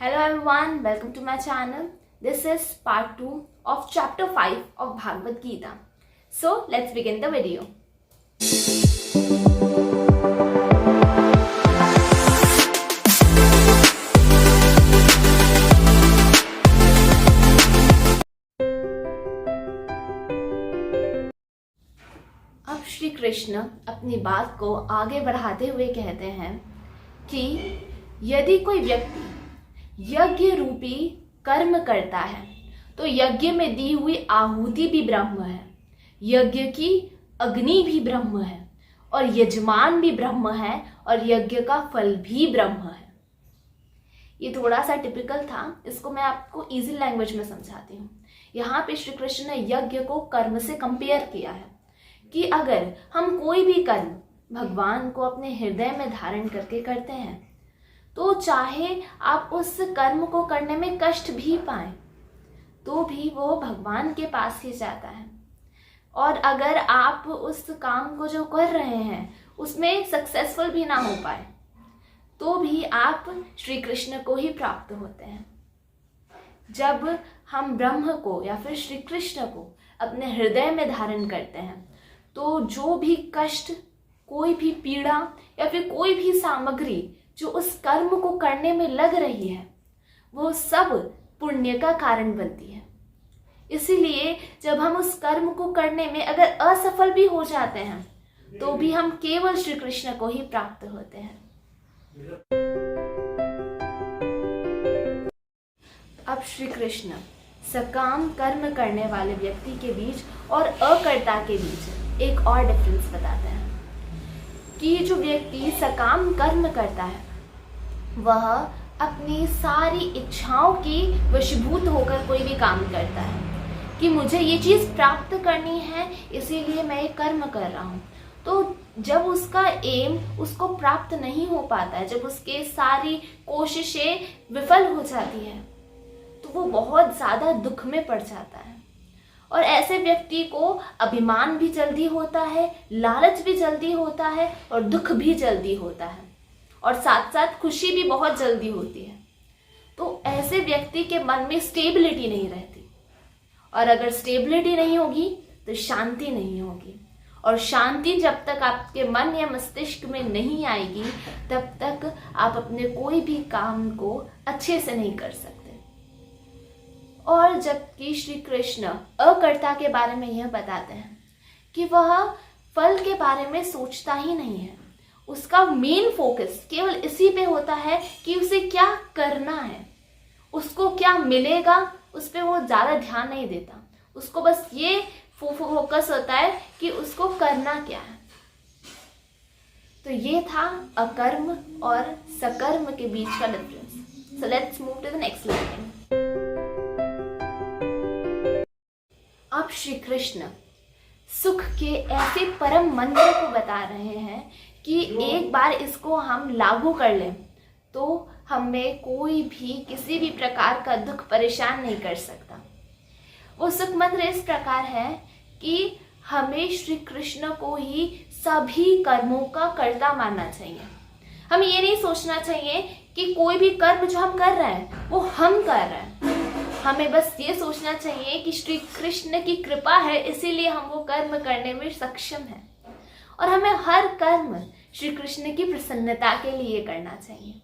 Hello everyone, welcome to my channel. This is part 2 of chapter 5 of Bhagavad Gita. So let's begin the video. अब श्री कृष्ण अपनी बात को आगे बढ़ाते हुए कहते हैं कि यदि कोई व्यक्ति यज्ञ रूपी कर्म करता है तो यज्ञ में दी हुई आहुति भी ब्रह्म है, यज्ञ की अग्नि भी ब्रह्म है और यजमान भी ब्रह्म है और यज्ञ का फल भी ब्रह्म है। ये थोड़ा सा टिपिकल था, इसको मैं आपको इजी लैंग्वेज में समझाती हूँ। यहाँ पे श्री कृष्ण ने यज्ञ को कर्म से कंपेयर किया है कि अगर हम कोई भी कर्म भगवान को अपने हृदय में धारण करके करते हैं तो चाहे आप उस कर्म को करने में कष्ट भी पाएं तो भी वो भगवान के पास ही जाता है। और अगर आप उस काम को जो कर रहे हैं उसमें सक्सेसफुल भी ना हो पाए तो भी आप श्री कृष्ण को ही प्राप्त होते हैं। जब हम ब्रह्म को या फिर श्री कृष्ण को अपने हृदय में धारण करते हैं तो जो भी कष्ट, कोई भी पीड़ा या फिर कोई भी सामग्री जो उस कर्म को करने में लग रही है वो सब पुण्य का कारण बनती है। इसीलिए जब हम उस कर्म को करने में अगर असफल भी हो जाते हैं तो भी हम केवल श्री कृष्ण को ही प्राप्त होते हैं। अब श्री कृष्ण सकाम कर्म करने वाले व्यक्ति के बीच और अकर्ता के बीच एक और डिफरेंस बताते हैं कि जो व्यक्ति सकाम कर्म करता है वह अपनी सारी इच्छाओं की वशीभूत होकर कोई भी काम करता है कि मुझे ये चीज़ प्राप्त करनी है इसीलिए मैं ये कर्म कर रहा हूँ। तो जब उसका एम उसको प्राप्त नहीं हो पाता है, जब उसके सारी कोशिशें विफल हो जाती है तो वो बहुत ज़्यादा दुख में पड़ जाता है। और ऐसे व्यक्ति को अभिमान भी जल्दी होता है, लालच भी जल्दी होता है और दुख भी जल्दी होता है और साथ साथ खुशी भी बहुत जल्दी होती है। तो ऐसे व्यक्ति के मन में स्टेबिलिटी नहीं रहती और अगर स्टेबिलिटी नहीं होगी तो शांति नहीं होगी और शांति जब तक आपके मन या मस्तिष्क में नहीं आएगी तब तक आप अपने कोई भी काम को अच्छे से नहीं कर सकते। और जबकि श्री कृष्ण अकर्ता के बारे में यह बताते हैं कि वह फल के बारे में सोचता ही नहीं है, उसका मेन फोकस केवल इसी पे होता है कि उसे क्या करना है, उसको क्या मिलेगा उस पर वो ज़्यादा ध्यान नहीं देता। उसको बस ये फोकस होता है कि उसको करना क्या है। तो ये था अकर्म और सकर्म के बीच का difference. So let's move to the next line. अब श्री कृष्ण सुख के ऐसे परम मंत्र को बता रहे हैं कि एक बार इसको हम लागू कर लें तो हमें कोई भी किसी भी प्रकार का दुख परेशान नहीं कर सकता। वो सुख मंत्र इस प्रकार है कि हमें श्री कृष्ण को ही सभी कर्मों का कर्ता मानना चाहिए। हमें ये नहीं सोचना चाहिए कि कोई भी कर्म जो हम कर रहे हैं वो हम कर रहे हैं। हमें बस ये सोचना चाहिए कि श्री कृष्ण की कृपा है इसीलिए हम वो कर्म करने में सक्षम हैं और हमें हर कर्म श्री कृष्ण की प्रसन्नता के लिए करना चाहिए,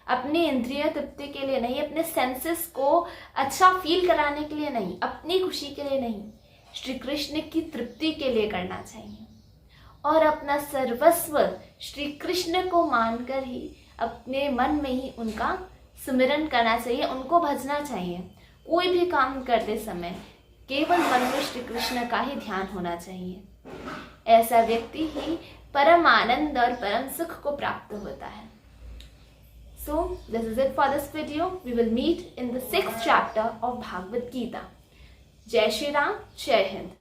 अपनी इंद्रिय तृप्ति के लिए नहीं, अपने सेंसेस को अच्छा फील कराने के लिए नहीं, अपनी खुशी के लिए नहीं, श्री कृष्ण की तृप्ति के लिए करना चाहिए और अपना सर्वस्व श्री कृष्ण को मानकर ही अपने मन में ही उनका स्मरण करना चाहिए, उनको भजना चाहिए। कोई भी काम करते समय केवल मन में श्री कृष्ण का ही ध्यान होना चाहिए। ऐसा व्यक्ति ही परम आनंद और परम सुख को प्राप्त होता है। So this is it for this video. We will meet in the 6th chapter of Bhagavad Gita. जय श्री राम, जय हिंद।